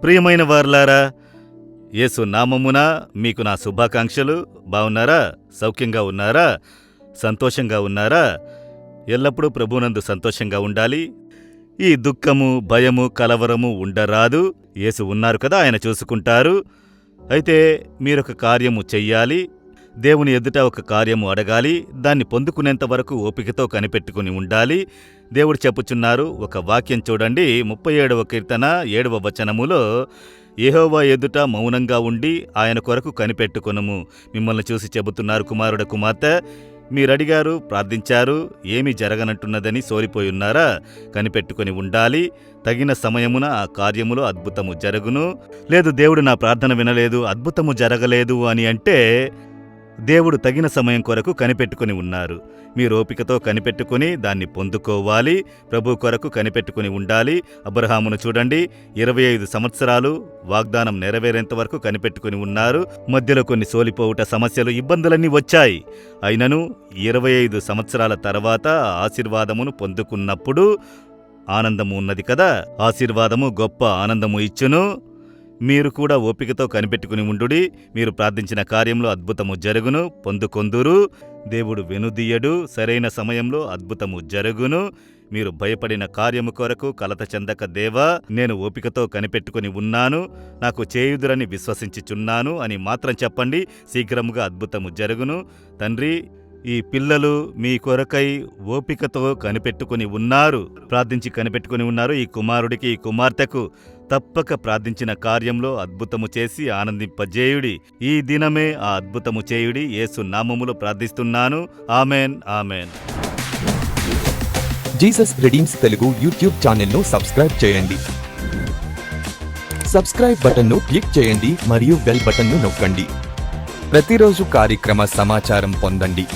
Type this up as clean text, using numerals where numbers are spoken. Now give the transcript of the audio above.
ప్రియమైన వారలారా, యేసు నామమున మీకు నా శుభాకాంక్షలు. బాగున్నారా? సౌఖ్యంగా ఉన్నారా? సంతోషంగా ఉన్నారా? ఎల్లప్పుడూ ప్రభువునందు సంతోషంగా ఉండాలి. ఈ దుఃఖము, భయము, కలవరము ఉండరాదు. యేసు ఉన్నారు కదా, ఆయన చూసుకుంటారు. అయితే మీరొక కార్యము చెయ్యాలి. దేవుని ఎదుట ఒక కార్యము అడగాలి. దాన్ని పొందుకునేంత వరకు ఓపికతో కనిపెట్టుకుని ఉండాలి. దేవుడు చెప్పుచున్నారు, ఒక వాక్యం చూడండి. 37వ కీర్తన 7వ వచనములో, యెహోవా ఎదుట మౌనంగా ఉండి ఆయన కొరకు కనిపెట్టుకొనుము. మిమ్మల్ని చూసి చెబుతున్నారు, కుమారుడ కుమార్తె, మీరడిగారు, ప్రార్థించారు, ఏమీ జరగనంటున్నదని సోలిపోయున్నారా? కనిపెట్టుకుని ఉండాలి. తగిన సమయమున ఆ కార్యములో అద్భుతము జరుగును. లేదు, దేవుడు నా ప్రార్థన వినలేదు, అద్భుతము జరగలేదు అని అంటే, దేవుడు తగిన సమయం కొరకు కనిపెట్టుకుని ఉన్నారు. మీరు ఓపికతో కనిపెట్టుకుని దాన్ని పొందుకోవాలి. ప్రభు కొరకు కనిపెట్టుకుని ఉండాలి. అబ్రహామును చూడండి, 25 సంవత్సరాలు వాగ్దానం నెరవేరేంత వరకు కనిపెట్టుకుని ఉన్నారు. మధ్యలో కొన్ని సోలిపోవుట, సమస్యలు, ఇబ్బందులన్నీ వచ్చాయి. అయినను 25 సంవత్సరాల తర్వాత ఆశీర్వాదమును పొందుకున్నప్పుడు ఆనందము ఉన్నది కదా. ఆశీర్వాదము గొప్ప ఆనందము ఇచ్చును. మీరు కూడా ఓపికతో కనిపెట్టుకుని ఉండుడి. మీరు ప్రార్థించిన కార్యంలో అద్భుతము జరుగును, పొందుకొందురు. దేవుడు వెనుదీయడు, సరైన సమయంలో అద్భుతము జరుగును. మీరు భయపడిన కార్యము కొరకు కలత చెందక, దేవా, నేను ఓపికతో కనిపెట్టుకుని ఉన్నాను, నాకు చేయుదురని విశ్వసించుచున్నాను అని మాత్రం చెప్పండి. శీఘ్రముగా అద్భుతము జరుగును. తండ్రి, ఈ పిల్లలు మీ కొరకై ఓపికతో కనిపెట్టుకుని ఉన్నారు, ప్రార్థించి కనిపెట్టుకుని ఉన్నారు. ఈ కుమారుడికి, ఈ కుమార్తెకు తప్పక ప్రార్థించిన కార్యంలో అద్భుతము చేసి ఆనందింపజేయుడి. ఈ దినమే ఆ అద్భుతము చేయుడి. యేసు నామములో ప్రార్థిస్తున్నాను. Amen, amen. Jesus redeems Telugu YouTube ఛానల్ను సబ్స్క్రైబ్ చేయండి. సబ్స్క్రైబ్ బటన్ను క్లిక్ చేయండి మరియు బెల్ బటన్ను నొక్కండి. ప్రతిరోజు కార్యక్రమ సమాచారం పొందండి.